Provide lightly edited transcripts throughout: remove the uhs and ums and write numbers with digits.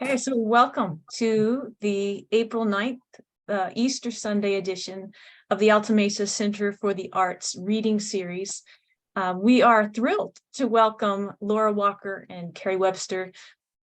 Okay, so welcome to the April 9th, Easter Sunday edition of the Alta Mesa Center for the Arts reading series. We are thrilled to welcome Laura Walker and Kerri Webster,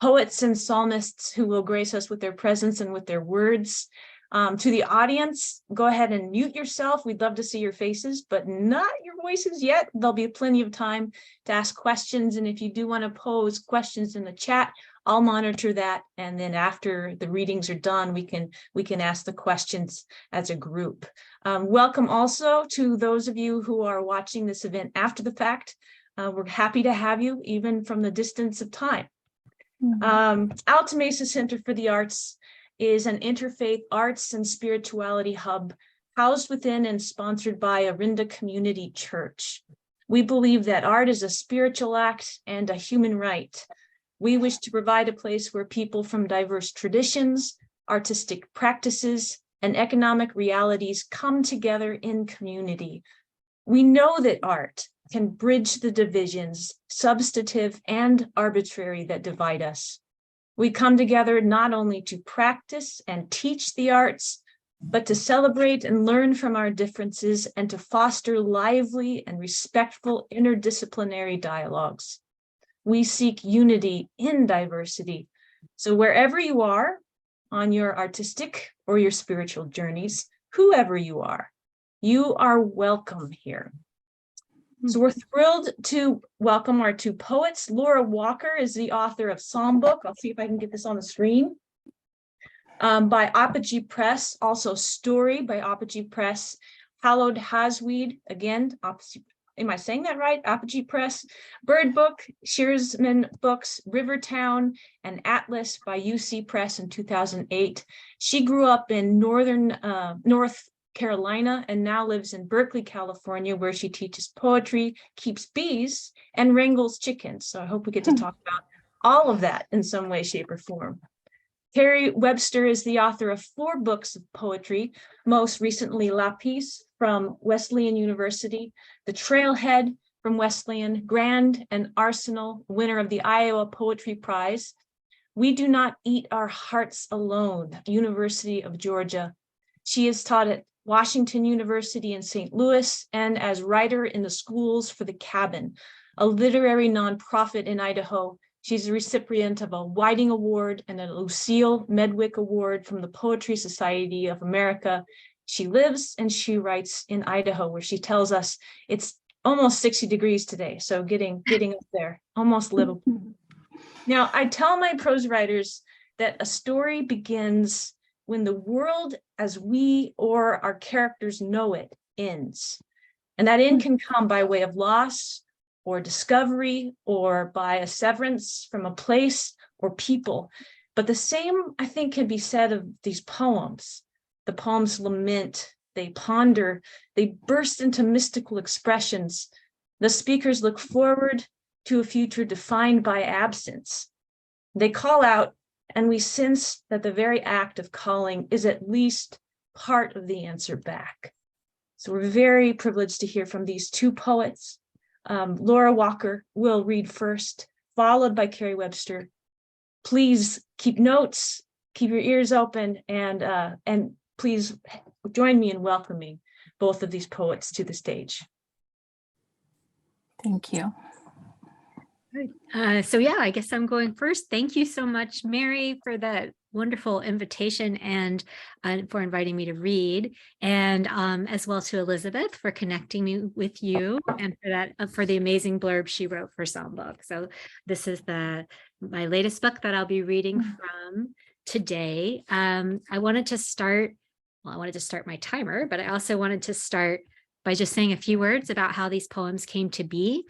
poets and psalmists who will grace us with their presence and with their words. To the audience, go ahead and mute yourself. We'd love to see your faces, but not your voices yet. There'll be plenty of time to ask questions. And if you do want to pose questions in the chat, I'll monitor that. And then after the readings are done, we can ask the questions as a group. Welcome also to those of you who are watching this event after the fact. We're happy to have you, even from the distance of time. Alta Mesa Center for the Arts is an interfaith arts and spirituality hub housed within and sponsored by Arinda Community Church. We believe that art is a spiritual act and a human right. We wish to provide a place where people from diverse traditions, artistic practices, and economic realities come together in community. We know that art can bridge the divisions, substantive and arbitrary, that divide us. We come together not only to practice and teach the arts, but to celebrate and learn from our differences and to foster lively and respectful interdisciplinary dialogues. We seek unity in diversity. So wherever you are on your artistic or your spiritual journeys, whoever you are welcome here. So we're thrilled to welcome our two poets. Laura Walker is the author of Psalm Book. I'll see if I can get this on the screen. By Apogee Press, also Story by Apogee Press, Hallowed Hasweed, again, am I saying that right? Apogee Press, Bird Book, Shearsman Books, Rivertown, and Atlas by UC Press in 2008. She grew up in North Carolina and now lives in Berkeley, California, where she teaches poetry, keeps bees, and wrangles chickens. So I hope we get to talk about all of that in some way, shape, or form. Kerri Webster is the author of 4 books of poetry, most recently La Peace from Wesleyan University, The Trailhead from Wesleyan, Grand and Arsenal, winner of the Iowa Poetry Prize, We Do Not Eat Our Hearts Alone, University of Georgia. She is taught at Washington University in St. Louis and as writer in the Schools for the Cabin, a literary nonprofit in Idaho. She's a recipient of a Whiting Award and a Lucille Medwick Award from the Poetry Society of America. She lives and she writes in Idaho, where she tells us it's almost 60 degrees today. So getting up there, almost livable. Now, I tell my prose writers that a story begins when the world as we or our characters know it ends. And that end can come by way of loss or discovery or by a severance from a place or people. But the same, I think, can be said of these poems. The poems lament, they ponder, they burst into mystical expressions. The speakers look forward to a future defined by absence. They call out, and we sense that the very act of calling is at least part of the answer back. So we're very privileged to hear from these two poets. Laura Walker will read first, followed by Kerri Webster. Please keep notes, keep your ears open, and please join me in welcoming both of these poets to the stage. Thank you. So yeah, I guess I'm going first. Thank you so much, Mary, for that wonderful invitation and for inviting me to read, and as well to Elizabeth for connecting me with you, and for that for the amazing blurb she wrote for Psalm Book. So this is my latest book that I'll be reading from today. I wanted to start my timer, but I also wanted to start by just saying a few words about how these poems came to be.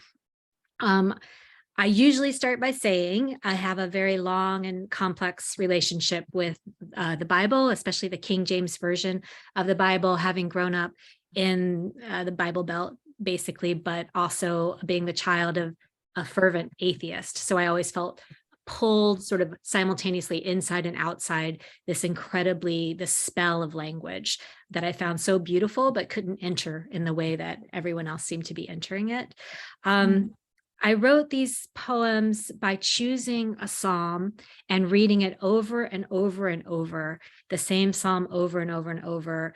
I usually start by saying I have a very long and complex relationship with the Bible, especially the King James Version of the Bible, having grown up in the Bible Belt, basically, but also being the child of a fervent atheist. So I always felt pulled sort of simultaneously inside and outside this spell of language that I found so beautiful, but couldn't enter in the way that everyone else seemed to be entering it. I wrote these poems by choosing a psalm and reading it over and over and over, the same psalm over and over and over,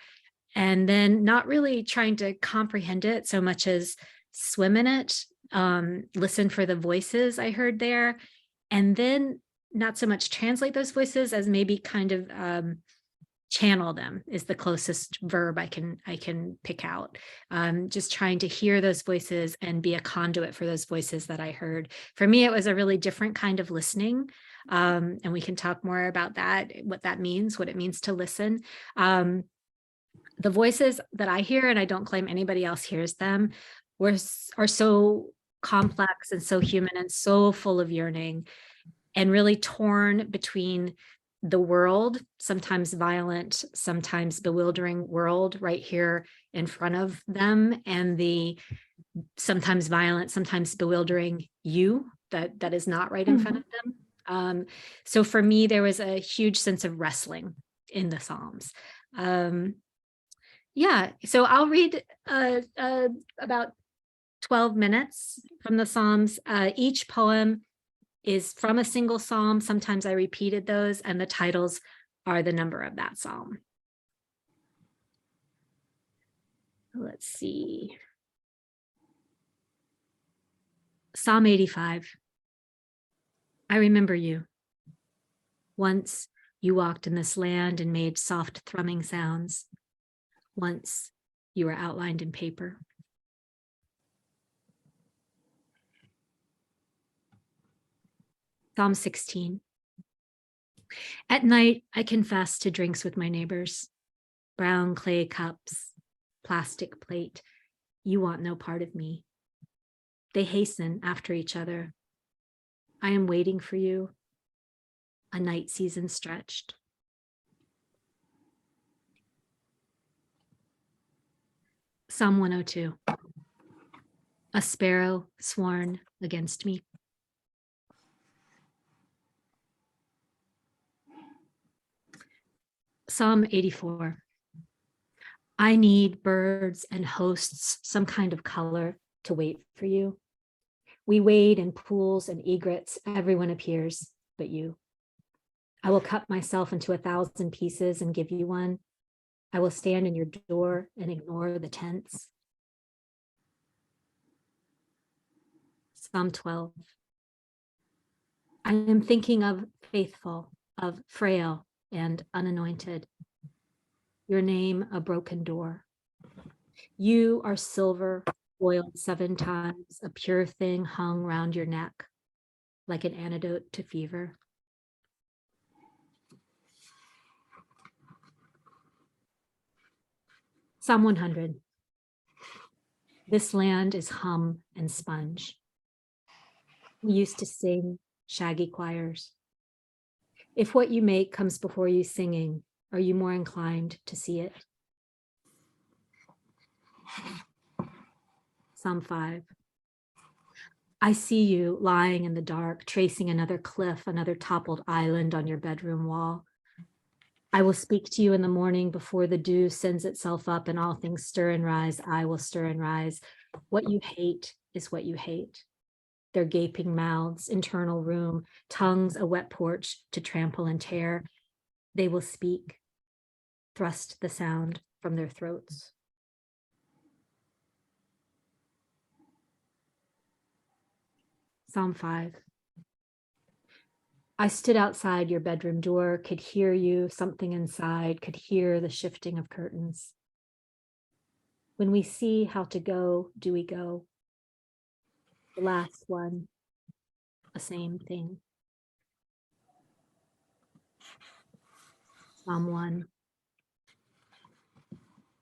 and then not really trying to comprehend it so much as swim in it, listen for the voices I heard there, and then not so much translate those voices as maybe kind of channel them is the closest verb I can pick out. Just trying to hear those voices and be a conduit for those voices that I heard. For me, it was a really different kind of listening. And we can talk more about that, what that means, what it means to listen. The voices that I hear, and I don't claim anybody else hears them, are so complex and so human and so full of yearning and really torn between the world, sometimes violent, sometimes bewildering world right here in front of them, and the sometimes violent, sometimes bewildering you that is not right in front of them. So for me, there was a huge sense of wrestling in the Psalms. Yeah, so I'll read about 12 minutes from the Psalms. Each poem is from a single psalm. Sometimes I repeated those, and the titles are the number of that psalm. Let's see. Psalm 85. I remember you. Once you walked in this land and made soft thrumming sounds. Once you were outlined in paper. Psalm 16. At night, I confess to drinks with my neighbors. Brown clay cups, plastic plate. You want no part of me. They hasten after each other. I am waiting for you. A night season stretched. Psalm 102. A sparrow sworn against me. Psalm 84. I need birds and hosts, some kind of color to wait for you. We wade in pools and egrets. Everyone appears but you. I will cut myself into 1,000 pieces and give you one. I will stand in your door and ignore the tents. Psalm 12. I am thinking of faithful, of frail and unanointed. Your name, a broken door. You are silver, boiled 7 times, a pure thing hung round your neck, like an antidote to fever. Psalm 100. This land is hum and sponge. We used to sing shaggy choirs. If what you make comes before you singing, are you more inclined to see it? Psalm 5. I see you lying in the dark, tracing another cliff, another toppled island on your bedroom wall. I will speak to you in the morning before the dew sends itself up and all things stir and rise. I will stir and rise. What you hate is what you hate. Their gaping mouths, internal room, tongues, a wet porch to trample and tear. They will speak, thrust the sound from their throats. Psalm 5. I stood outside your bedroom door, could hear you, something inside, could hear the shifting of curtains. When we see how to go, do we go? The last one, the same thing. Psalm 1.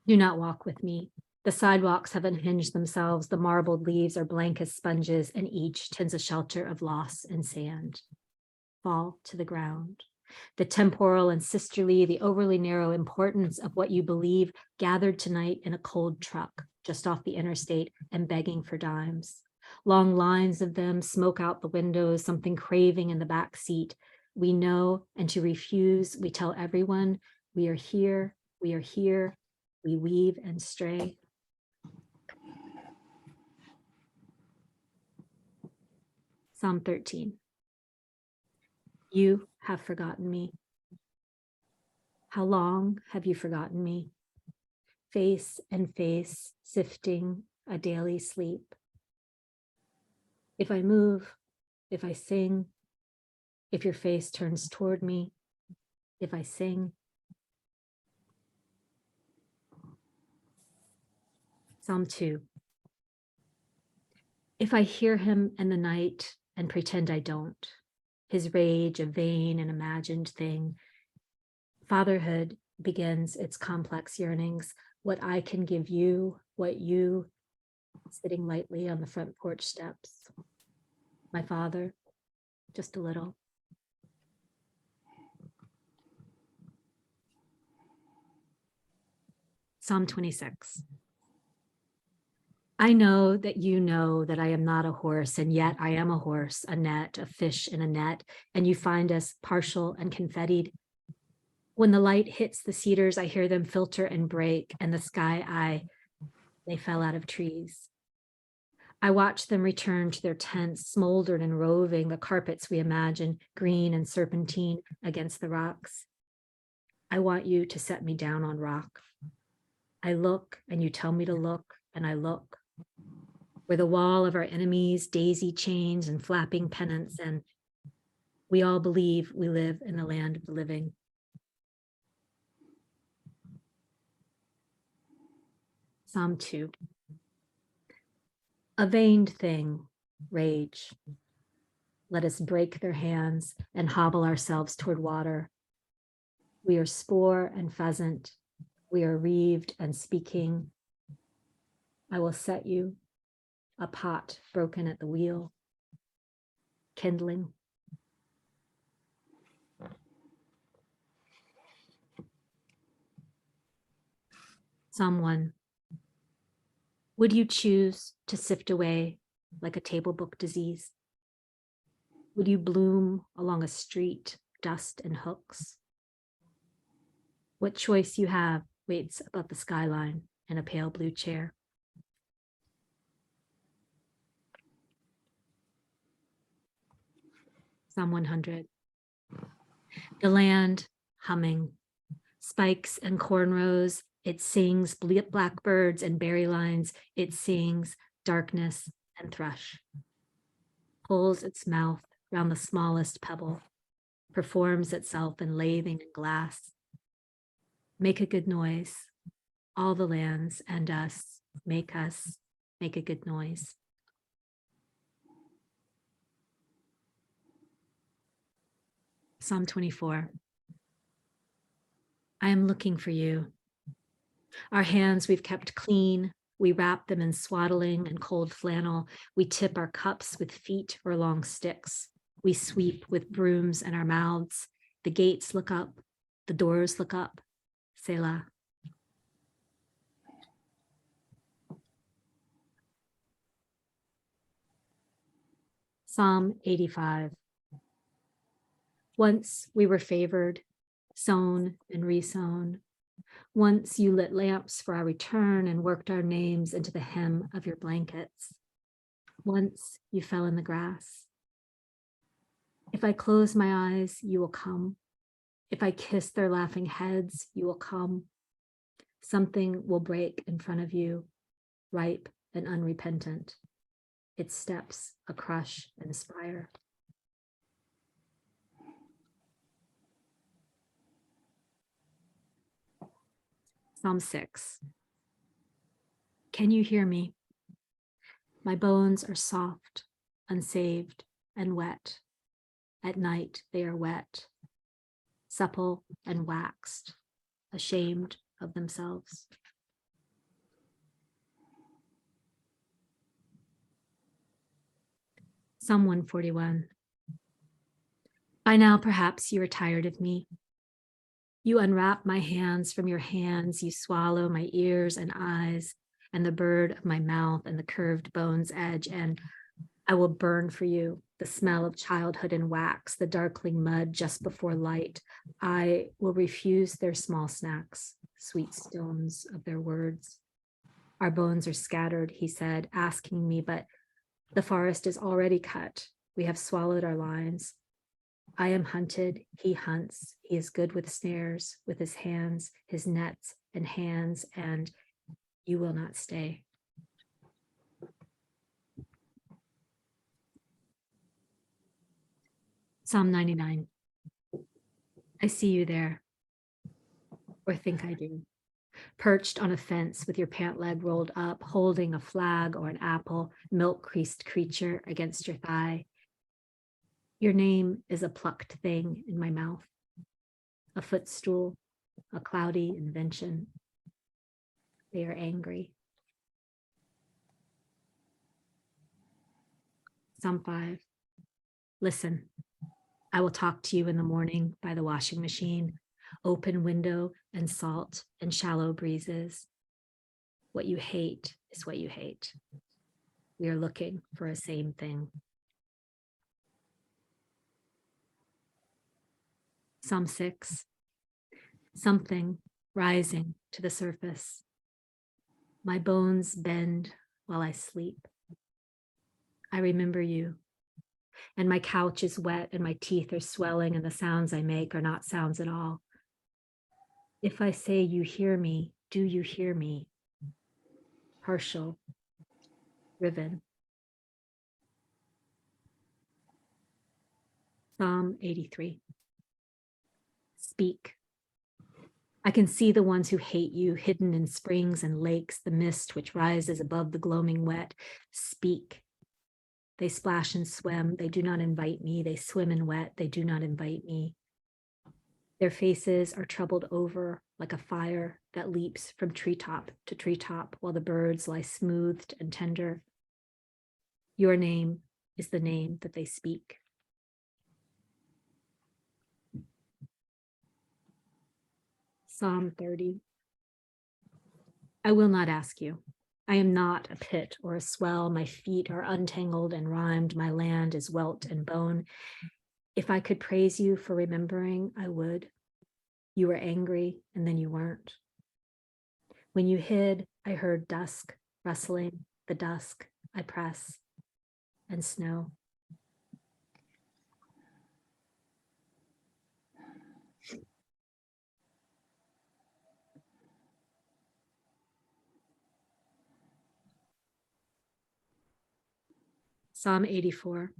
Do not walk with me. The sidewalks have unhinged themselves. The marbled leaves are blank as sponges, and each tends a shelter of loss and sand. Fall to the ground. The temporal and sisterly, the overly narrow importance of what you believe gathered tonight in a cold truck just off the interstate and begging for dimes. Long lines of them smoke out the windows, something craving in the back seat. We know, and to refuse, we tell everyone, we are here, we are here, we weave and stray. Psalm 13. You have forgotten me. How long have you forgotten me? Face and face, sifting a daily sleep. If I move, if I sing, if your face turns toward me, if I sing. Psalm 2. If I hear him in the night and pretend I don't, his rage a vain and imagined thing. Fatherhood begins its complex yearnings, what I can give you, what you, sitting lightly on the front porch steps. My father, just a little. Psalm 26. I know that you know that I am not a horse, and yet I am a horse, a net, a fish in a net, and you find us partial and confettied. When the light hits the cedars, I hear them filter and break, and the sky they fell out of trees. I watch them return to their tents, smoldered and roving, the carpets we imagine, green and serpentine against the rocks. I want you to set me down on rock. I look, and you tell me to look, and I look. Where the wall of our enemies, daisy chains and flapping pennants, and we all believe we live in the land of the living. Psalm 2. A vain thing, rage. Let us break their hands and hobble ourselves toward water. We are spore and pheasant. We are reeved and speaking. I will set you a pot broken at the wheel, kindling. Psalm 1. Would you choose to sift away like a table book disease? Would you bloom along a street, dust and hooks? What choice you have waits above the skyline in a pale blue chair. Psalm 100. The land humming, spikes and cornrows, it sings blackbirds and berry lines, it sings darkness and thrush. Pulls its mouth round the smallest pebble, performs itself in lathing and glass. Make a good noise, all the lands and us make a good noise. Psalm 24. I am looking for you. Our hands we've kept clean. We wrap them in swaddling and cold flannel. We tip our cups with feet or long sticks. We sweep with brooms in our mouths. The gates look up. The doors look up. Selah. Psalm 85. Once we were favored, sown and resown. Once you lit lamps for our return and worked our names into the hem of your blankets. Once you fell in the grass. If I close my eyes, you will come. If I kiss their laughing heads, you will come. Something will break in front of you, ripe and unrepentant. Its steps a crush and spire. Psalm 6. Can you hear me? My bones are soft, unsaved, and wet. At night they are wet, supple and waxed, ashamed of themselves. Psalm 141. By now, perhaps you are tired of me. You unwrap my hands from your hands. You swallow my ears and eyes and the bird of my mouth and the curved bone's edge. And I will burn for you the smell of childhood and wax, the darkling mud just before light. I will refuse their small snacks, sweet stones of their words. Our bones are scattered, he said, asking me, but the forest is already cut. We have swallowed our lines. I am hunted, he hunts. He is good with snares, with his hands, his nets and hands, and you will not stay. Psalm 99. I see you there, or think I do, perched on a fence with your pant leg rolled up, holding a flag or an apple, milk-creased creature against your thigh. Your name is a plucked thing in my mouth, a footstool, a cloudy invention. They are angry. Psalm 5. Listen, I will talk to you in the morning by the washing machine, open window and salt and shallow breezes. What you hate is what you hate. We are looking for a same thing. Psalm 6. Something rising to the surface. My bones bend while I sleep. I remember you, and my couch is wet and my teeth are swelling and the sounds I make are not sounds at all. If I say you hear me, do you hear me? Partial, riven. Psalm 83. Speak. I can see the ones who hate you hidden in springs and lakes, the mist which rises above the gloaming wet. Speak. They splash and swim. They do not invite me. They swim in wet. They do not invite me. Their faces are troubled over like a fire that leaps from treetop to treetop while the birds lie smoothed and tender. Your name is the name that they speak. Psalm 30. I will not ask you. I am not a pit or a swell. My feet are untangled and rhymed. My land is welt and bone. If I could praise you for remembering, I would. You were angry and then you weren't. When you hid, I heard dusk rustling, the dusk I press, and snow. Psalm 84.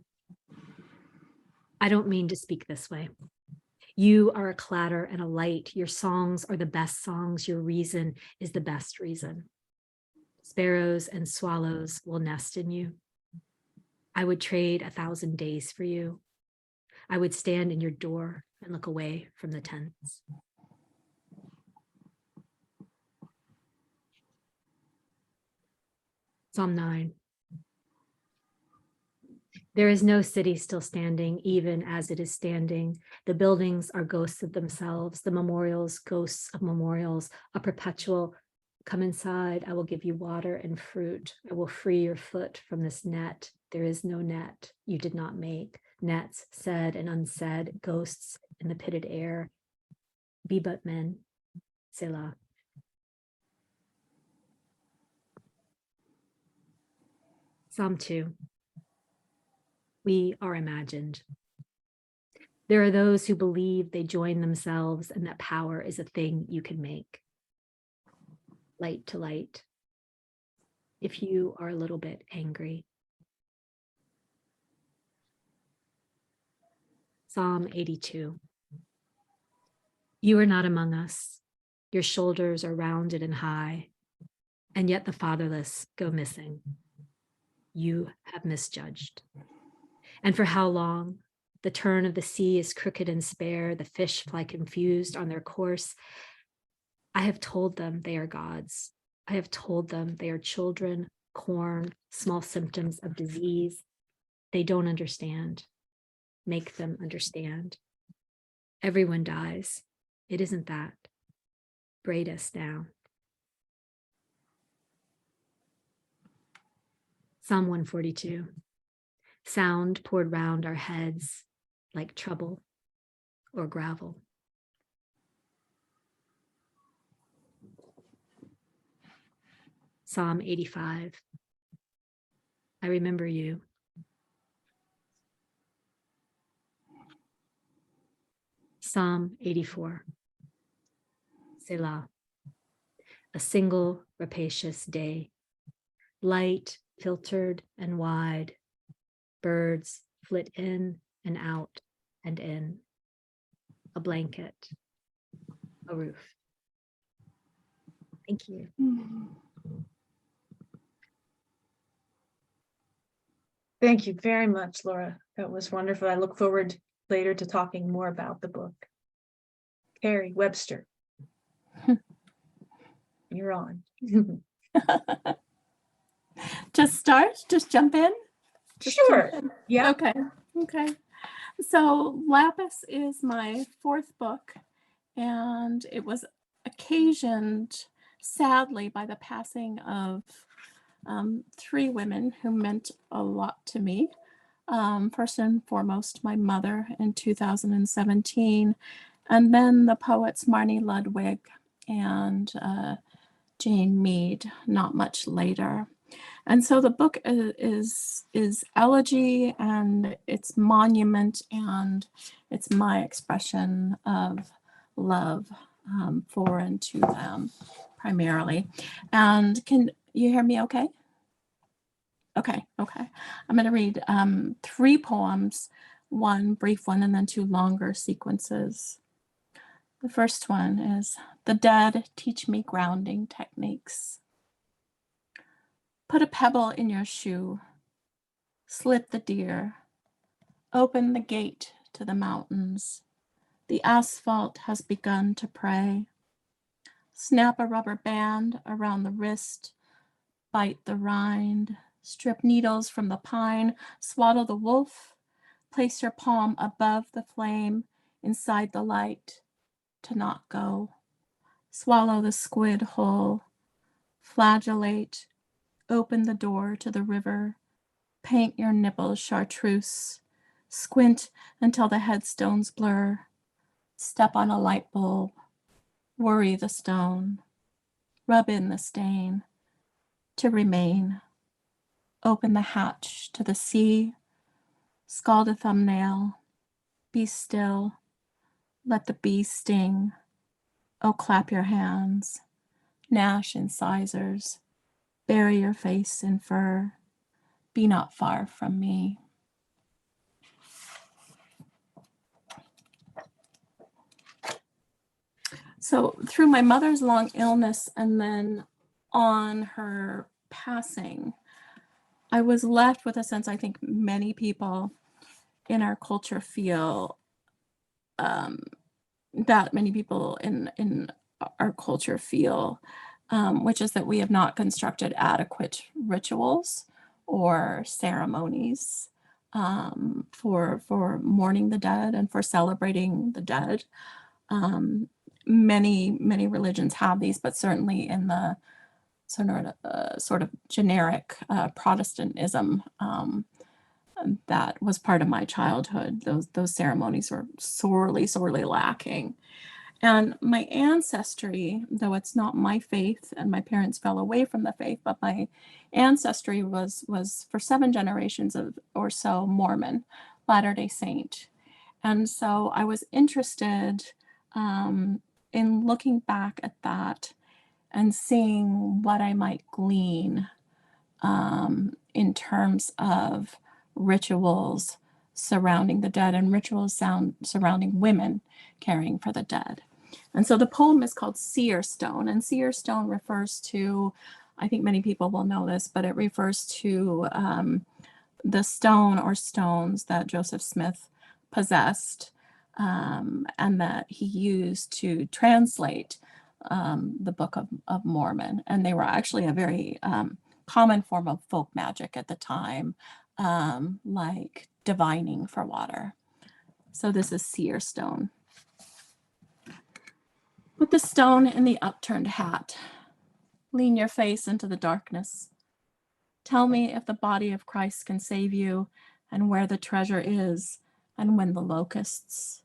I don't mean to speak this way. You are a clatter and a light. Your songs are the best songs. Your reason is the best reason. Sparrows and swallows will nest in you. I would trade 1,000 days for you. I would stand in your door and look away from the tents. Psalm 9. There is no city still standing, even as it is standing. The buildings are ghosts of themselves, the memorials, ghosts of memorials, a perpetual, come inside, I will give you water and fruit. I will free your foot from this net. There is no net you did not make. Nets said and unsaid, ghosts in the pitted air. Be but men, Selah. Psalm 2. We are imagined. There are those who believe they join themselves and that power is a thing you can make. Light to light. If you are a little bit angry. Psalm 82. You are not among us. Your shoulders are rounded and high, and yet the fatherless go missing. You have misjudged. And for how long? The turn of the sea is crooked and spare. The fish fly confused on their course. I have told them they are gods. I have told them they are children, corn, small symptoms of disease. They don't understand. Make them understand. Everyone dies. It isn't that. Braid us down. Psalm 142. Sound poured round our heads like trouble or gravel. Psalm 85. I remember you. Psalm 84. Selah. A single rapacious day, light, filtered, and wide. Birds flit in and out and in. A blanket, a roof. Thank you. Thank you very much, Laura. That was wonderful. I look forward later to talking more about the book. Kerri Webster. You're on. Just start? Just jump in? Sure. Yeah. Okay. So Lapis is my fourth book, and it was occasioned, sadly, by the passing of three women who meant a lot to me. First and foremost, my mother in 2017, and then the poets Marnie Ludwig and Jane Mead not much later. And so the book is elegy, and it's monument, and it's my expression of love for and to them primarily. And can you hear me okay? Okay. I'm going to read three poems, one brief one and then two longer sequences. The first one is The Dead Teach Me Grounding Techniques. Put a pebble in your shoe, slip the deer, open the gate to the mountains. The asphalt has begun to pray. Snap a rubber band around the wrist, bite the rind, strip needles from the pine, swaddle the wolf, place your palm above the flame, inside the light, to not go. Swallow the squid whole, flagellate, open the door to the river, paint your nipples chartreuse, squint until the headstones blur, step on a light bulb, worry the stone, rub in the stain, to remain, open the hatch to the sea, scald a thumbnail, be still, let the bee sting, oh clap your hands, gnash incisors, bury your face in fur, be not far from me. So through my mother's long illness and then on her passing, I was left with a sense, I think many people in our culture feel, that many people in our culture feel, which is that we have not constructed adequate rituals or ceremonies for mourning the dead and for celebrating the dead. Many religions have these, but certainly in the sort of generic Protestantism that was part of my childhood, those ceremonies were sorely lacking. And my ancestry, though it's not my faith, and my parents fell away from the faith, but my ancestry was for 7 generations or so Mormon, Latter-day Saint. And so I was interested in looking back at that and seeing what I might glean in terms of rituals surrounding the dead and rituals surrounding women caring for the dead. And so the poem is called Seer Stone, and Seer Stone refers to, I think many people will know this, but it refers to the stone or stones that Joseph Smith possessed and that he used to translate the Book of Mormon. And they were actually a very common form of folk magic at the time, like divining for water. So this is Seer Stone. Put the stone in the upturned hat. Lean your face into the darkness. Tell me if the body of Christ can save you, and where the treasure is, and when the locusts.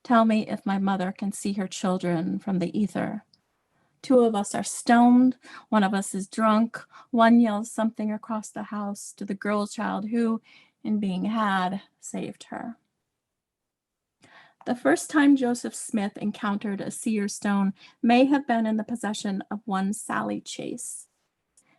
Tell me if my mother can see her children from the ether. 2 of us are stoned, 1 of us is drunk, 1 yells something across the house to the girl child who, in being had, saved her. The first time Joseph Smith encountered a seer stone may have been in the possession of one Sally Chase.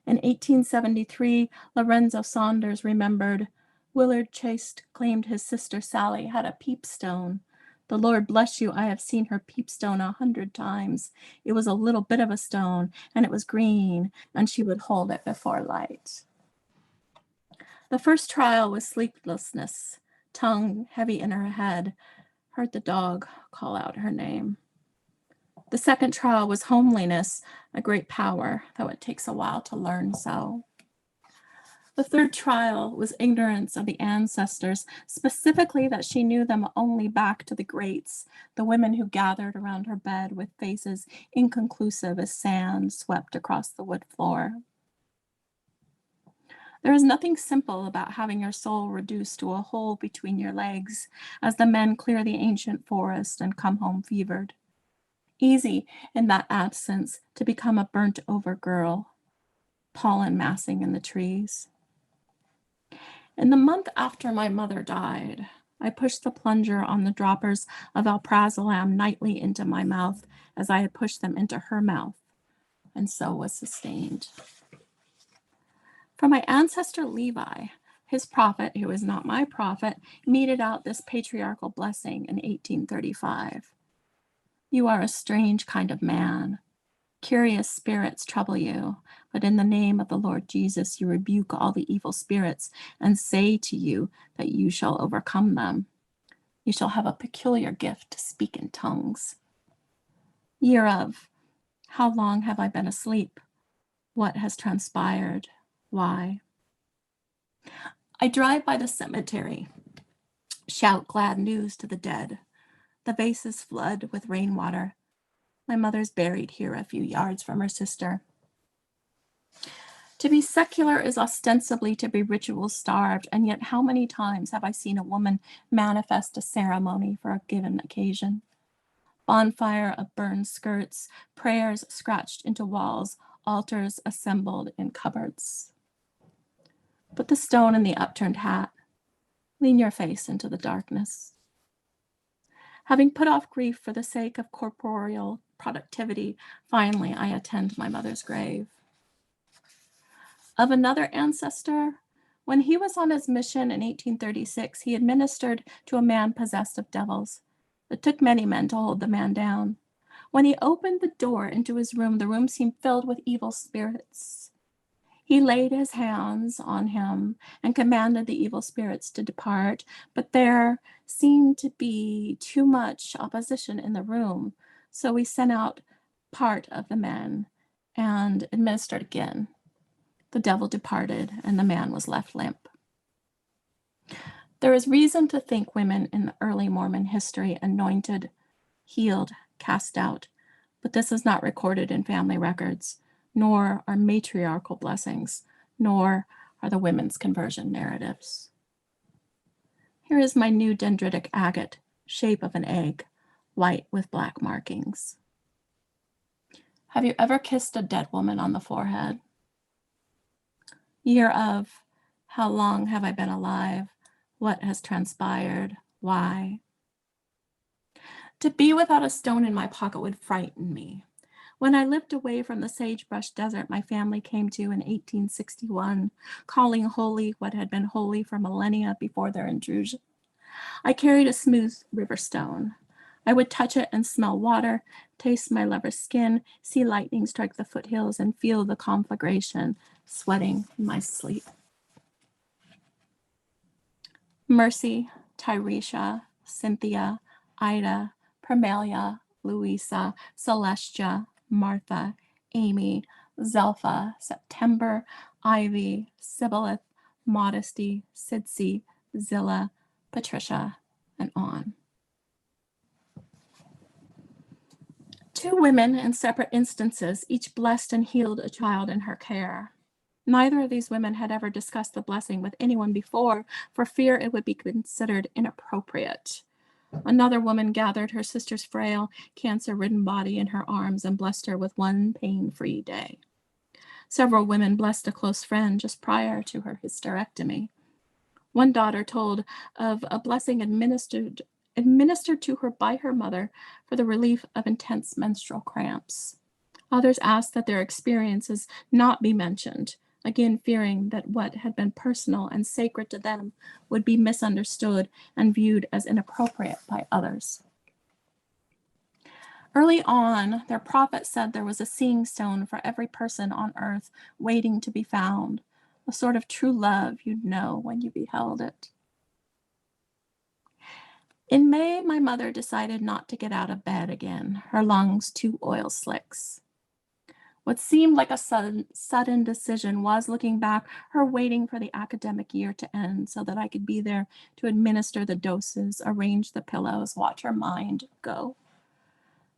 In 1873, Lorenzo Saunders remembered, Willard Chase claimed his sister Sally had a peepstone. The Lord bless you, I have seen her peepstone 100 times. It was a little bit of a stone, and it was green, and she would hold it before light. The first trial was sleeplessness, tongue heavy in her head, heard the dog call out her name. The second trial was homeliness, a great power, though it takes a while to learn so. The third trial was ignorance of the ancestors, specifically that she knew them only back to the greats, the women who gathered around her bed with faces inconclusive as sand swept across the wood floor. There is nothing simple about having your soul reduced to a hole between your legs as the men clear the ancient forest and come home fevered. Easy in that absence to become a burnt-over girl, pollen massing in the trees. In the month after my mother died, I pushed the plunger on the droppers of alprazolam nightly into my mouth as I had pushed them into her mouth, and so was sustained. For my ancestor Levi, his prophet, who is not my prophet, meted out this patriarchal blessing in 1835. You are a strange kind of man. Curious spirits trouble you, but in the name of the Lord Jesus, you rebuke all the evil spirits and say to you that you shall overcome them. You shall have a peculiar gift to speak in tongues. Year of, how long have I been asleep? What has transpired? Why? I drive by the cemetery, shout glad news to the dead. The vases flood with rainwater. My mother's buried here a few yards from her sister. To be secular is ostensibly to be ritual starved, and yet how many times have I seen a woman manifest a ceremony for a given occasion? Bonfire of burned skirts, prayers scratched into walls, altars assembled in cupboards. Put the stone in the upturned hat. Lean your face into the darkness. Having put off grief for the sake of corporeal productivity, finally I attend my mother's grave. Of another ancestor, when he was on his mission in 1836, he administered to a man possessed of devils. It took many men to hold the man down. When he opened the door into his room, the room seemed filled with evil spirits. He laid his hands on him and commanded the evil spirits to depart, but there seemed to be too much opposition in the room, so we sent out part of the men and administered again. The devil departed, and the man was left limp. There is reason to think women in the early Mormon history anointed, healed, cast out, but this is not recorded in family records, nor are matriarchal blessings, nor are the women's conversion narratives. Here is my new dendritic agate, shape of an egg, white with black markings. Have you ever kissed a dead woman on the forehead? Year of, how long have I been alive? What has transpired? Why? To be without a stone in my pocket would frighten me. When I lived away from the sagebrush desert my family came to in 1861, calling holy what had been holy for millennia before their intrusion, I carried a smooth river stone. I would touch it and smell water, taste my lover's skin, see lightning strike the foothills, and feel the conflagration, sweating in my sleep. Mercy, Tyresha, Cynthia, Ida, Permelia, Louisa, Celestia, Martha, Amy, Zelpha, September, Ivy, Sibboleth, Modesty, Sidsi, Zilla, Patricia, and on. Two women in separate instances, each blessed and healed a child in her care. Neither of these women had ever discussed the blessing with anyone before for fear it would be considered inappropriate. Another woman gathered her sister's frail, cancer-ridden body in her arms and blessed her with one pain-free day. Several women blessed a close friend just prior to her hysterectomy. One daughter told of a blessing administered administered to her by her mother for the relief of intense menstrual cramps. Others asked that their experiences not be mentioned, again fearing that what had been personal and sacred to them would be misunderstood and viewed as inappropriate by others. Early on, their prophet said there was a seeing stone for every person on earth waiting to be found, a sort of true love you'd know when you beheld it. In May, my mother decided not to get out of bed again, her lungs too oil slicks. What seemed like a sudden decision was, looking back, her waiting for the academic year to end so that I could be there to administer the doses, arrange the pillows, watch her mind go.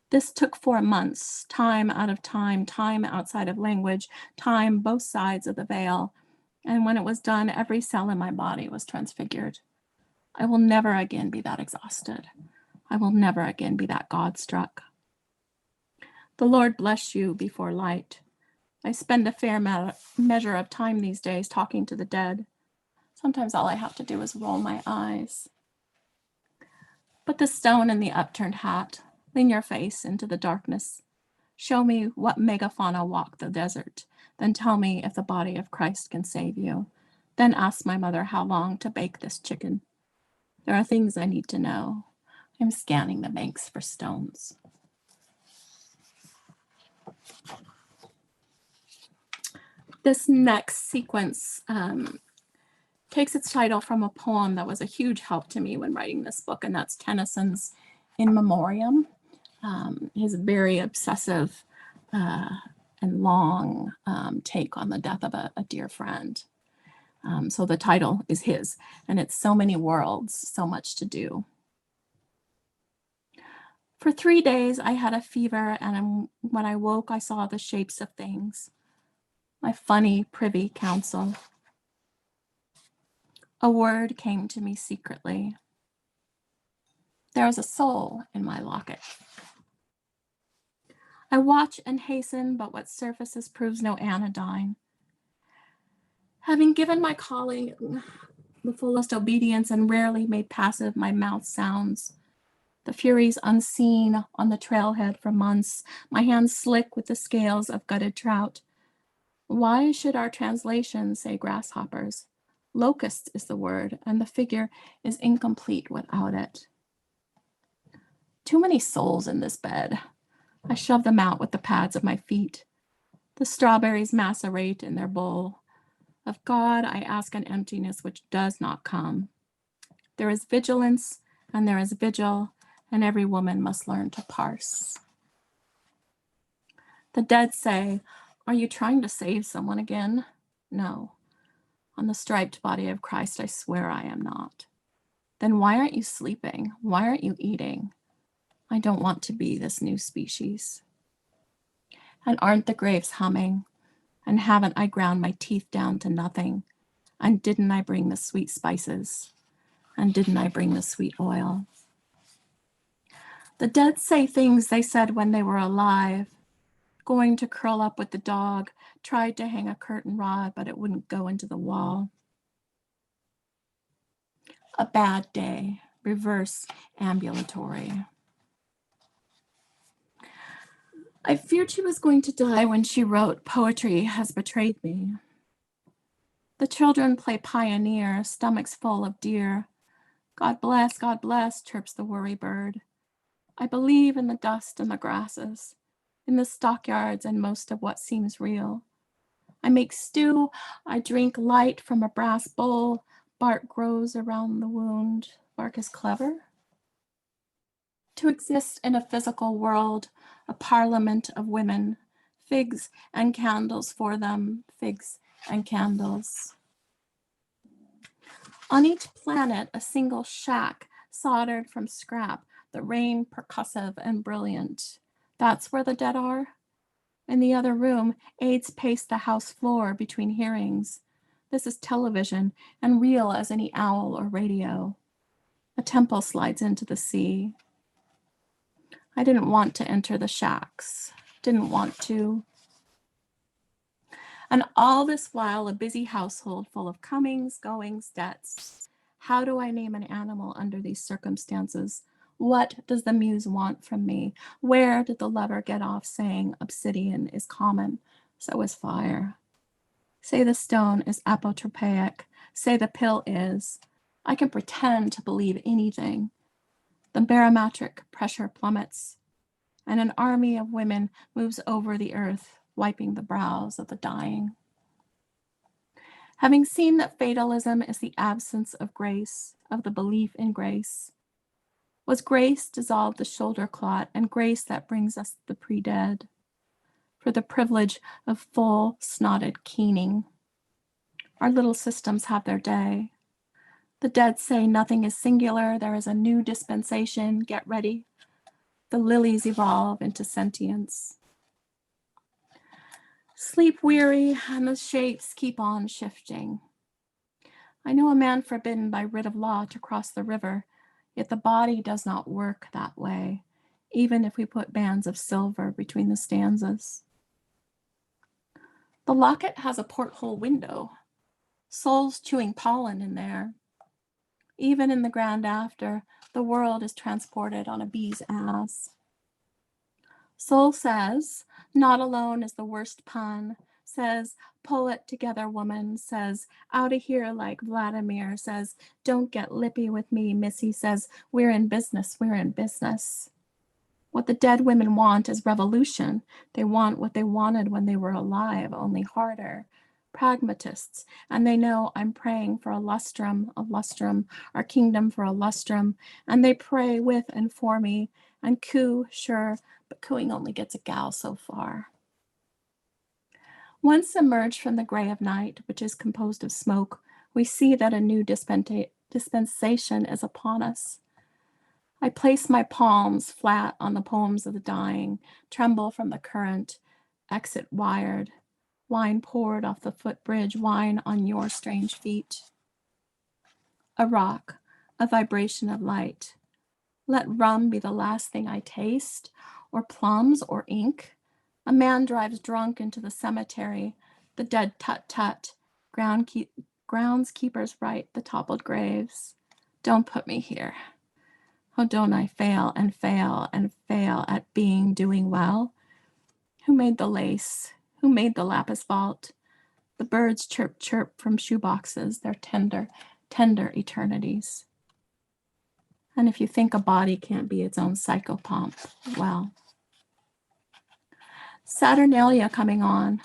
This took 4 months, time out of time, time outside of language, time both sides of the veil. And when it was done, every cell in my body was transfigured. I will never again be that exhausted. I will never again be that God-struck. The Lord bless you before light. I spend a fair measure of time these days talking to the dead. Sometimes all I have to do is roll my eyes. Put the stone in the upturned hat. Lean your face into the darkness. Show me what megafauna walked the desert. Then tell me if the body of Christ can save you. Then ask my mother how long to bake this chicken. There are things I need to know. I'm scanning the banks for stones. This next sequence takes its title from a poem that was a huge help to me when writing this book, and that's Tennyson's In Memoriam. His very obsessive and long take on the death of a dear friend. So the title is his, and it's so many worlds, so much to do. For 3 days, I had a fever, and when I woke, I saw the shapes of things. My funny privy council. A word came to me secretly. There is a soul in my locket. I watch and hasten, but what surfaces proves no anodyne. Having given my calling the fullest obedience and rarely made passive my mouth sounds, the furies unseen on the trailhead for months, my hands slick with the scales of gutted trout. Why should our translation say grasshoppers? Locust is the word, and the figure is incomplete without it. Too many souls in this bed. I shove them out with the pads of my feet. The strawberries macerate in their bowl. Of God, I ask an emptiness which does not come. There is vigilance, and there is vigil, and every woman must learn to parse. The dead say, "Are you trying to save someone again?" No. On the striped body of Christ, I swear I am not. Then why aren't you sleeping? Why aren't you eating? I don't want to be this new species. And aren't the graves humming? And haven't I ground my teeth down to nothing? And didn't I bring the sweet spices? And didn't I bring the sweet oil? The dead say things they said when they were alive. Going to curl up with the dog, tried to hang a curtain rod, but it wouldn't go into the wall. A bad day, reverse ambulatory. I feared she was going to die when she wrote, "Poetry has betrayed me." The children play pioneer, stomachs full of deer. God bless, chirps the worry bird. I believe in the dust and the grasses, in the stockyards and most of what seems real. I make stew, I drink light from a brass bowl. Bark grows around the wound. Bark is clever. To exist in a physical world, a parliament of women, figs and candles for them, figs and candles. On each planet, a single shack soldered from scrap, the rain percussive and brilliant. That's where the dead are. In the other room, aides pace the house floor between hearings. This is television and real as any owl or radio. A temple slides into the sea. I didn't want to enter the shacks, didn't want to. And all this while, a busy household full of comings, goings, debts. How do I name an animal under these circumstances? What does the muse want from me? Where did the lover get off saying obsidian is common, so is fire? Say the stone is apotropaic. Say the pill is. I can pretend to believe anything. The barometric pressure plummets, and an army of women moves over the earth, wiping the brows of the dying. Having seen that fatalism is the absence of grace, of the belief in grace, was grace dissolved the shoulder clot, and grace that brings us the pre-dead, for the privilege of full snotted keening. Our little systems have their day. The dead say nothing is singular, there is a new dispensation, get ready. The lilies evolve into sentience. Sleep weary, and the shapes keep on shifting. I know a man forbidden by writ of law to cross the river, yet the body does not work that way, even if we put bands of silver between the stanzas. The locket has a porthole window, souls chewing pollen in there. Even in the grand after, the world is transported on a bee's ass. Soul says, not alone is the worst pun, says, pull it together, woman, says, out of here like Vladimir, says, don't get lippy with me, Missy, says, we're in business, we're in business. What the dead women want is revolution. They want what they wanted when they were alive, only harder. Pragmatists, and they know I'm praying for a lustrum, our kingdom for a lustrum, and they pray with and for me, and coo, sure, but cooing only gets a gal so far. Once emerged from the gray of night, which is composed of smoke, we see that a new dispensation is upon us. I place my palms flat on the poems of the dying, tremble from the current, exit wired, wine poured off the footbridge, wine on your strange feet. A rock, a vibration of light. Let rum be the last thing I taste, or plums or ink. A man drives drunk into the cemetery, the dead tut-tut, groundskeepers right the toppled graves. Don't put me here. Oh, don't I fail and fail and fail at doing well? Who made the lace? Who made the lapis vault? The birds chirp, chirp from shoeboxes, their tender, tender eternities. And if you think a body can't be its own psychopomp, well. Saturnalia coming on.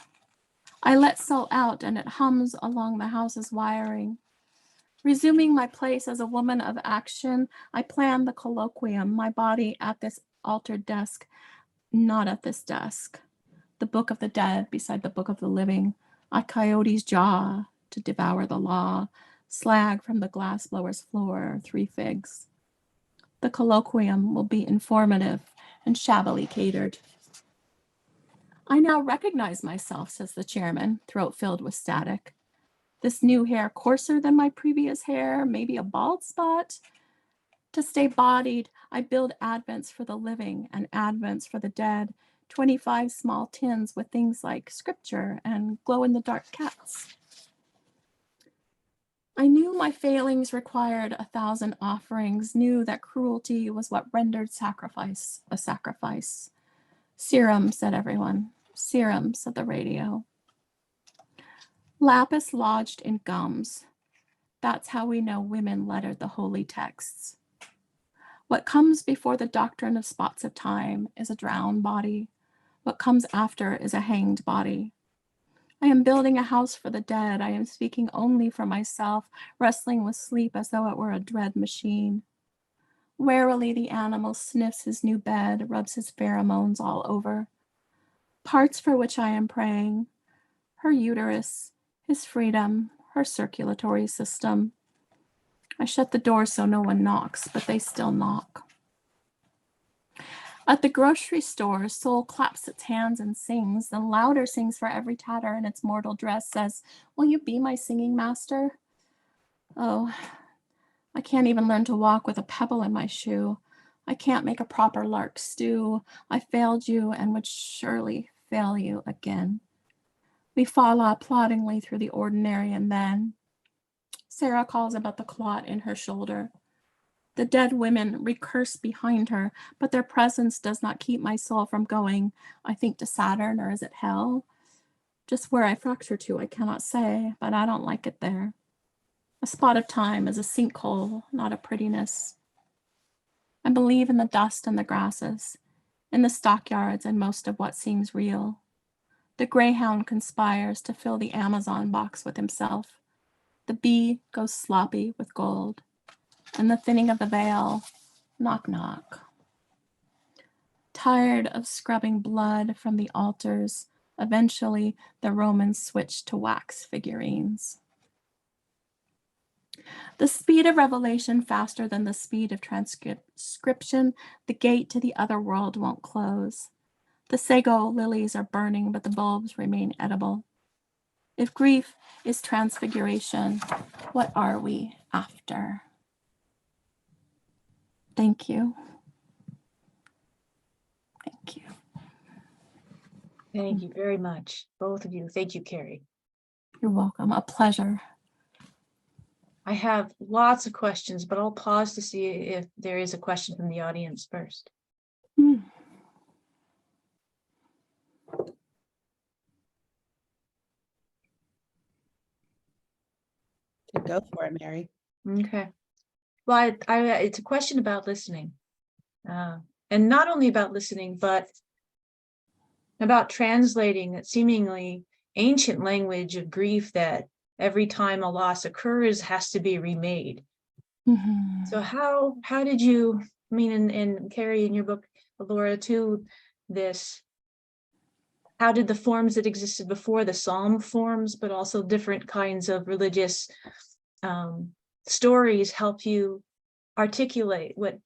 I let soul out and it hums along the house's wiring. Resuming my place as a woman of action, I plan the colloquium, my body at this altered desk, not at this desk. The book of the dead beside the book of the living, a coyote's jaw to devour the law, slag from the glassblower's floor, 3 figs. The colloquium will be informative and shabbily catered. I now recognize myself, says the chairman, throat filled with static. This new hair coarser than my previous hair, maybe a bald spot. To stay bodied, I build advents for the living and advents for the dead, 25 small tins with things like scripture and glow-in-the-dark cats. I knew my failings required 1,000 offerings, knew that cruelty was what rendered sacrifice a sacrifice. Serum, said everyone. Serum, said the radio. Lapis lodged in gums. That's how we know women lettered the holy texts. What comes before the doctrine of spots of time is a drowned body. What comes after is a hanged body. I am building a house for the dead. I am speaking only for myself, wrestling with sleep as though it were a dread machine. Warily the animal sniffs his new bed, rubs his pheromones all over. Parts for which I am praying. Her uterus, his freedom, her circulatory system. I shut the door so no one knocks, but they still knock. At the grocery store, soul claps its hands and sings, then louder sings for every tatter in its mortal dress, says, will you be my singing master? Oh, I can't even learn to walk with a pebble in my shoe. I can't make a proper lark stew. I failed you and would surely fail you again. We fall ploddingly through the ordinary and then Sarah calls about the clot in her shoulder. The dead women recurse behind her, but their presence does not keep my soul from going, I think, to Saturn, or is it hell? Just where I fracture to, I cannot say, but I don't like it there. A spot of time is a sinkhole, not a prettiness. I believe in the dust and the grasses, in the stockyards and most of what seems real. The greyhound conspires to fill the Amazon box with himself. The bee goes sloppy with gold. And the thinning of the veil, knock, knock. Tired of scrubbing blood from the altars, eventually the Romans switched to wax figurines. The speed of revelation faster than the speed of transcription, the gate to the other world won't close. The sago lilies are burning, but the bulbs remain edible. If grief is transfiguration, what are we after? Thank you. Thank you. Thank you very much, both of you. Thank you, Kerri. You're welcome. A pleasure. I have lots of questions, but I'll pause to see if there is a question from the audience first. Go for it, Mary. Okay. Well, it's a question about listening. And not only about listening, but about translating that seemingly ancient language of grief that every time a loss occurs has to be remade. Mm-hmm. So how did you, I mean, and Kerri, in your book, Laura, too, how did the forms that existed before, the psalm forms, but also different kinds of religious stories help you articulate what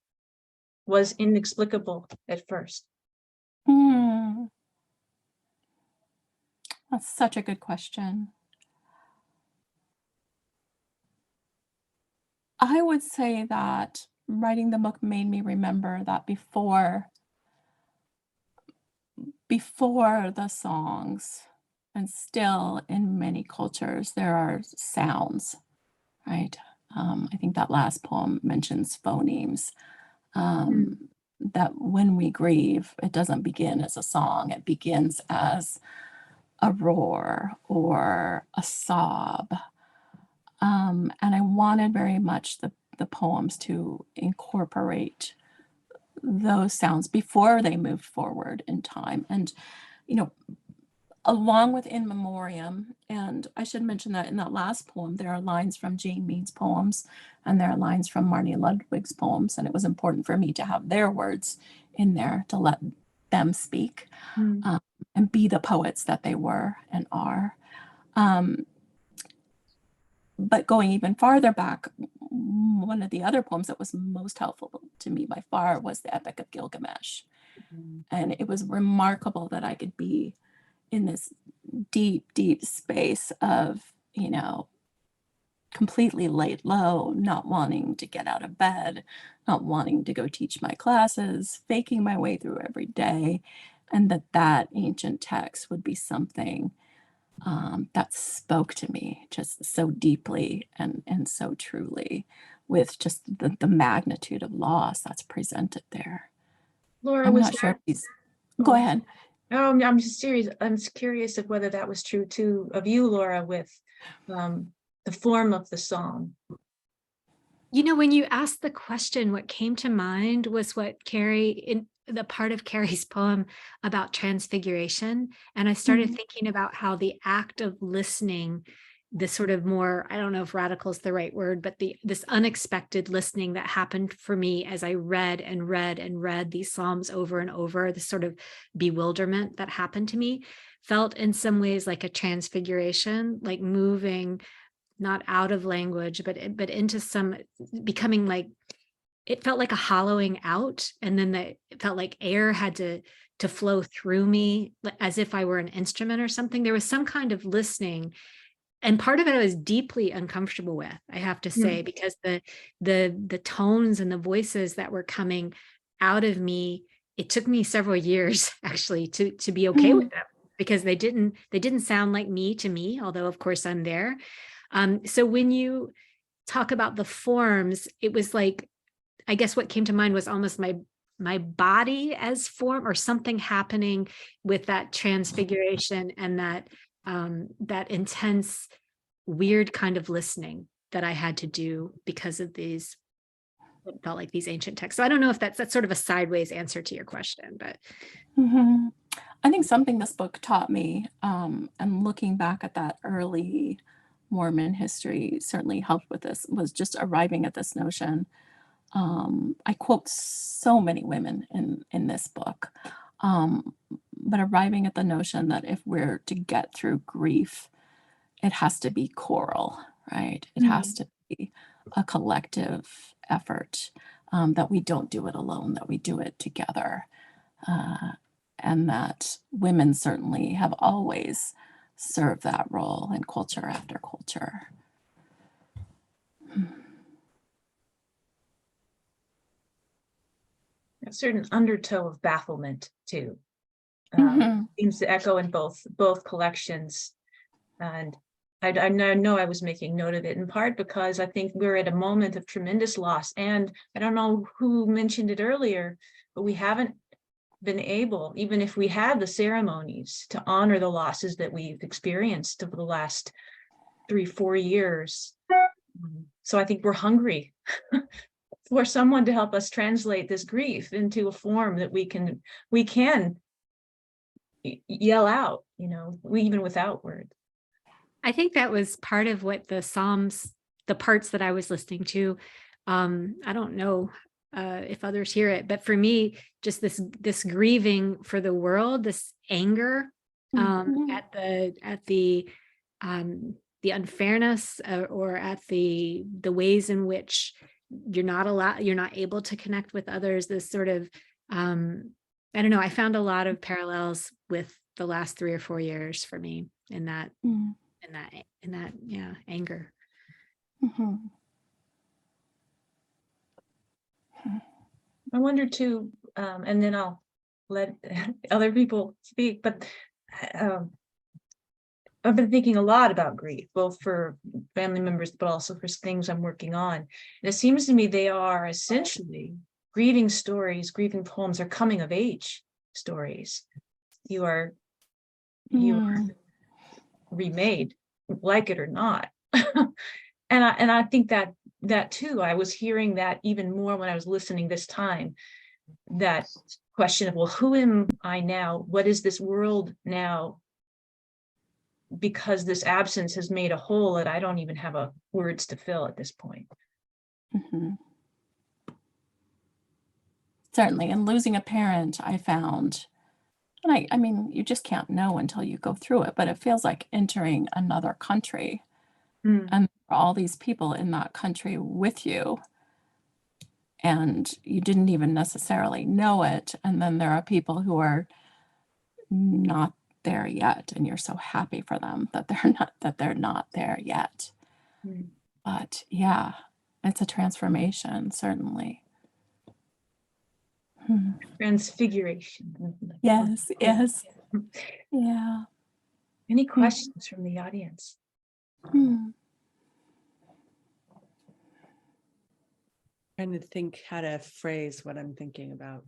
was inexplicable at first? That's such a good question. I would say that writing the book made me remember that before the songs, and still in many cultures, there are sounds, right? I think that last poem mentions phonemes. That when we grieve, it doesn't begin as a song, it begins as a roar or a sob. And I wanted very much the poems to incorporate those sounds before they moved forward in time. And, you know, along with In Memoriam, and I should mention that in that last poem, there are lines from Jane Mead's poems, and there are lines from Marnie Ludwig's poems, and it was important for me to have their words in there to let them speak and be the poets that they were and are. But going even farther back, one of the other poems that was most helpful to me by far was the Epic of Gilgamesh. And it was remarkable that I could be in this deep, deep space of, you know, completely laid low, not wanting to get out of bed, not wanting to go teach my classes, faking my way through every day, and that ancient text would be something that spoke to me just so deeply and so truly, with just the magnitude of loss that's presented there. Laura, I'm was not sure that, if these, go ahead. I'm just serious. I'm curious of whether that was true too of you, Laura, with the form of the song. You know, when you asked the question, what came to mind was what Kerri, in the part of Kerri's poem about transfiguration. And I started thinking about how the act of listening, the sort of more, I don't know if radical is the right word, but this unexpected listening that happened for me as I read and read and read these Psalms over and over, the sort of bewilderment that happened to me felt in some ways like a transfiguration, like moving not out of language, but into some, becoming like, it felt like a hollowing out. And then it felt like air had to flow through me as if I were an instrument or something. There was some kind of listening. And part of it I was deeply uncomfortable with, I have to say, because the tones and the voices that were coming out of me, it took me several years actually to be okay with them, because they didn't sound like me to me, although of course I'm there. So when you talk about the forms, it was like, I guess what came to mind was almost my body as form, or something happening with that transfiguration and that intense, weird kind of listening that I had to do because of these, what felt like these ancient texts. So I don't know if that's sort of a sideways answer to your question, but I think something this book taught me, and looking back at that early Mormon history certainly helped with this, was just arriving at this notion. I quote so many women in this book, but arriving at the notion that if we're to get through grief, it has to be choral, right? It has to be a collective effort, that we don't do it alone, that we do it together. And that women certainly have always served that role in culture after culture. A certain undertow of bafflement too. Mhm. Seems to echo in both collections. And I know I was making note of it in part because I think we're at a moment of tremendous loss. And I don't know who mentioned it earlier, but we haven't been able, even if we had the ceremonies, to honor the losses that we've experienced over the last 3-4 years. So I think we're hungry for someone to help us translate this grief into a form that we can yell out, even without words. I think that was part of what the Psalms, the parts that I was listening to. I don't know if others hear it, but for me, just this grieving for the world, this anger at the unfairness, or at the ways in which you're not able to connect with others. This sort of I don't know. I found a lot of parallels with the last 3 or 4 years for me in that. In that, yeah, anger. I wonder too, and then I'll let other people speak, but I've been thinking a lot about grief, both for family members, but also for things I'm working on. And it seems to me they are essentially grieving stories, grieving poems, are coming of age stories. You are remade, like it or not. And I think that too, I was hearing that even more when I was listening this time, that question of, well, who am I now? What is this world now? Because this absence has made a hole that I don't even have words to fill at this point. Certainly, and losing a parent, I found, and I mean, you just can't know until you go through it, but it feels like entering another country, and all these people in that country with you, and you didn't even necessarily know it. And then there are people who are not there yet, and you're so happy for them that they're not there yet. But yeah, it's a transformation, certainly. Transfiguration. Yes. Yeah. Any questions from the audience? Trying to think how to phrase what I'm thinking about.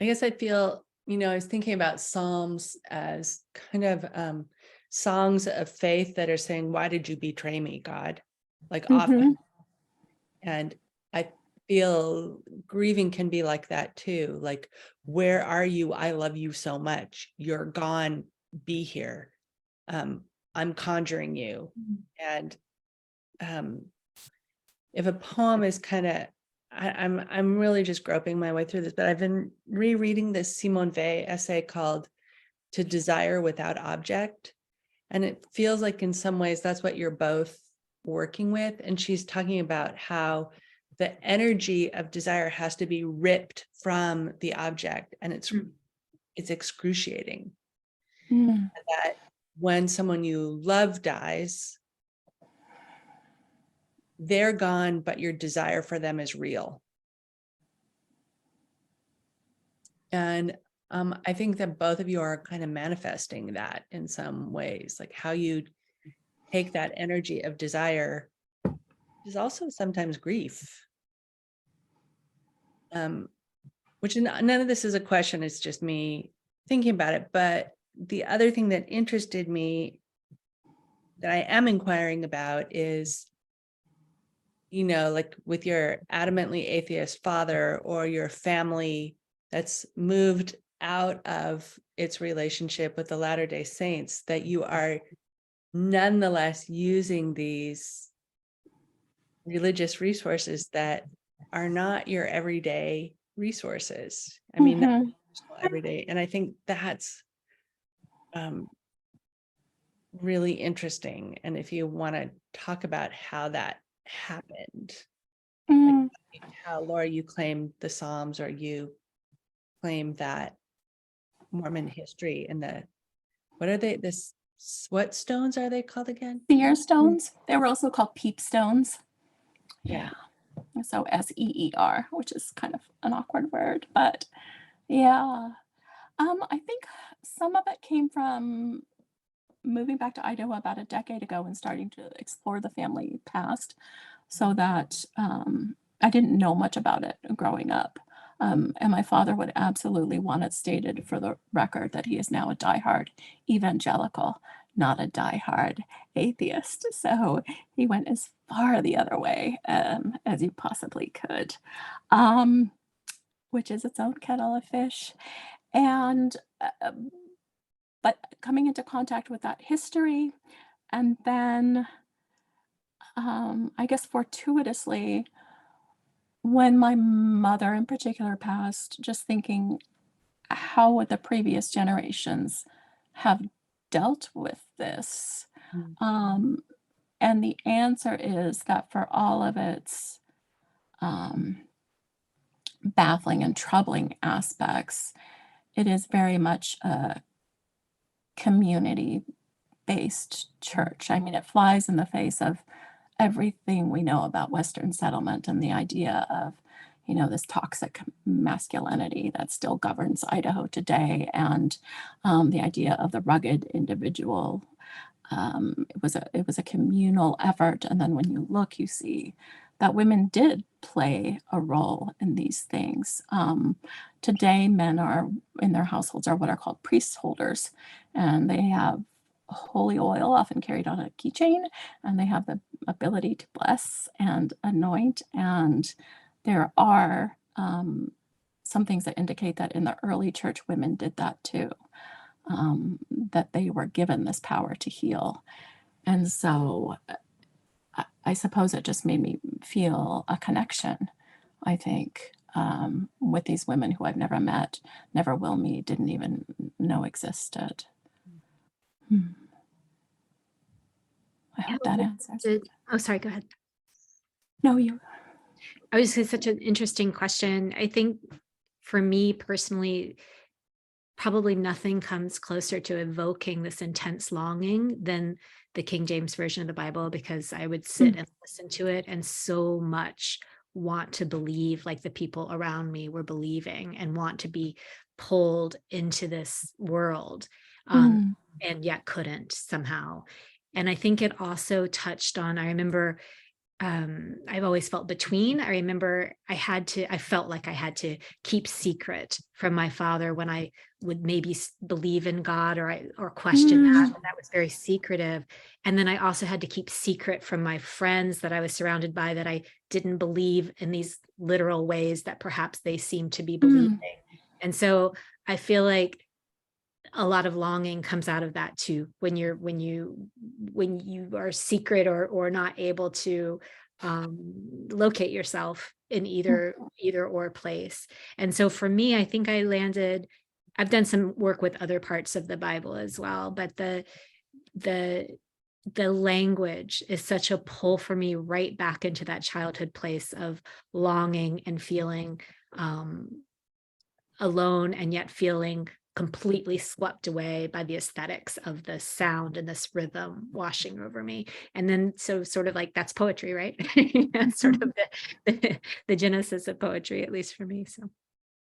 I guess I feel, I was thinking about Psalms as kind of songs of faith that are saying, why did you betray me, God? Like often. And I feel grieving can be like that too. Like, where are you? I love you so much. You're gone. Be here. I'm conjuring you. And if a poem is kind of, I'm really just groping my way through this, but I've been rereading this Simone Weil essay called To Desire Without Object. And it feels like in some ways that's what you're both working with. And she's talking about how the energy of desire has to be ripped from the object, and it's excruciating. That when someone you love dies, they're gone, but your desire for them is real. And I think that both of you are kind of manifesting that in some ways, like how you take that energy of desire, is also sometimes grief. Which none of this is a question, it's just me thinking about it. But the other thing that interested me that I am inquiring about is, like with your adamantly atheist father or your family that's moved out of its relationship with the Latter-day Saints, that you are nonetheless using these religious resources that are not your everyday resources. I mean, not everyday. And I think that's really interesting. And if you want to talk about how that happened, like how, Laura, you claim the Psalms, or you claim that Mormon history and what are they, what stones are they called again? Seer stones. They were also called peep stones. Yeah. So SEER, which is kind of an awkward word, but yeah. I think some of it came from moving back to Idaho about a decade ago and starting to explore the family past, so that I didn't know much about it growing up. And my father would absolutely want it stated for the record that he is now a diehard evangelical, not a diehard atheist. So he went as far the other way as you possibly could, which is its own kettle of fish. And but coming into contact with that history, and then I guess fortuitously, when my mother in particular passed, just thinking, how would the previous generations have dealt with this? And the answer is that for all of its baffling and troubling aspects, it is very much a community-based church. I mean, it flies in the face of everything we know about Western settlement and the idea of, this toxic masculinity that still governs Idaho today, and the idea of the rugged individual. It was a communal effort, and then when you look, you see that women did play a role in these things. Today, men are in their households are what are called priest holders, and they have holy oil often carried on a keychain, and they have the ability to bless and anoint. And there are some things that indicate that in the early church, women did that too, that they were given this power to heal. And so I suppose it just made me feel a connection, I think, with these women who I've never met, never will meet, didn't even know existed. I hope that answers. Oh, sorry, go ahead. No, you. I was just such an interesting question. I think for me personally, probably nothing comes closer to evoking this intense longing than the King James Version of the Bible, because I would sit and listen to it and so much want to believe like the people around me were believing, and want to be pulled into this world, and yet couldn't somehow. And I think it also touched on, I remember I've always felt between. I remember I felt like I had to keep secret from my father when I would maybe believe in God or question that, and that was very secretive. And then I also had to keep secret from my friends that I was surrounded by, that I didn't believe in these literal ways that perhaps they seemed to be believing. And so I feel like a lot of longing comes out of that too, when you are secret or not able to locate yourself in either or place. And so for me, I think I've done some work with other parts of the Bible as well, but the language is such a pull for me right back into that childhood place of longing and feeling alone, and yet feeling completely swept away by the aesthetics of the sound and this rhythm washing over me. And then so sort of like, that's poetry, right? That's sort of the genesis of poetry, at least for me. So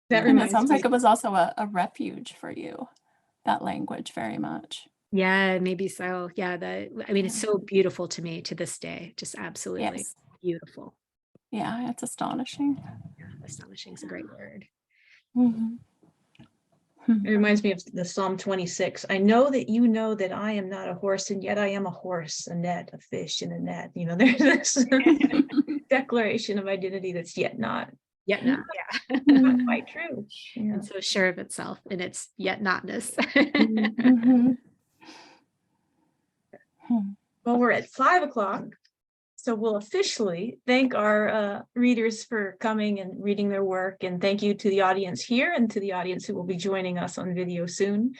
That And it reminds sounds me. like it was also a refuge for you, that language, very much. Yeah, maybe so. Yeah, I mean, it's so beautiful to me to this day. Just absolutely Yes. beautiful. Yeah, it's astonishing. Yeah, astonishing is a great word. Mhm. It reminds me of the Psalm 26. I know that I am not a horse, and yet I am a horse, a net, a fish in a net. You know, there's this declaration of identity that's yet not Yeah, not quite true. Yeah. and so sure of itself in its yet notness. Mhm. Hmm. Well, we're at 5 o'clock, so we'll officially thank our readers for coming and reading their work, and thank you to the audience here and to the audience who will be joining us on video soon.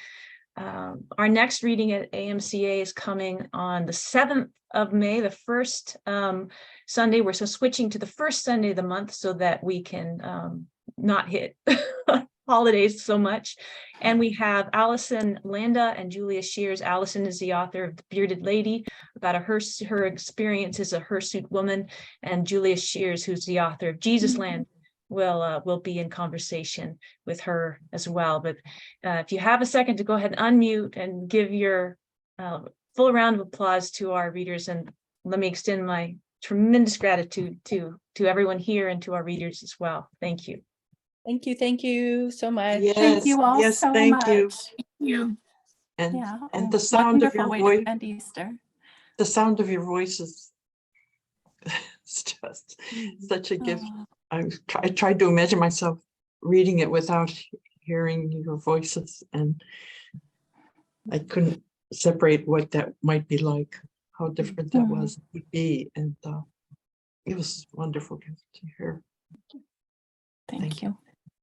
Our next reading at AMCA is coming on the 7th of May, the first Sunday. We're so switching to the first Sunday of the month so that we can not hit holidays so much. And we have Allison Landa and Julia Shears. Allison is the author of The Bearded Lady, about her experience as a hirsute woman, and Julia Shears, who's the author of Jesus Land, will be in conversation with her as well. But if you have a second to go ahead and unmute and give your full round of applause to our readers, and let me extend my tremendous gratitude to everyone here and to our readers as well. Thank you. Thank you so much. Thank you all yes, so thank much. you. You. And Yeah. and the sound of your wonderful way voice, to spend Easter. the sound of your voice is it's just such a gift. Oh, I tried to imagine myself reading it without hearing your voices, and I couldn't separate what that might be like, how different that would be, and it was wonderful to hear. thank you.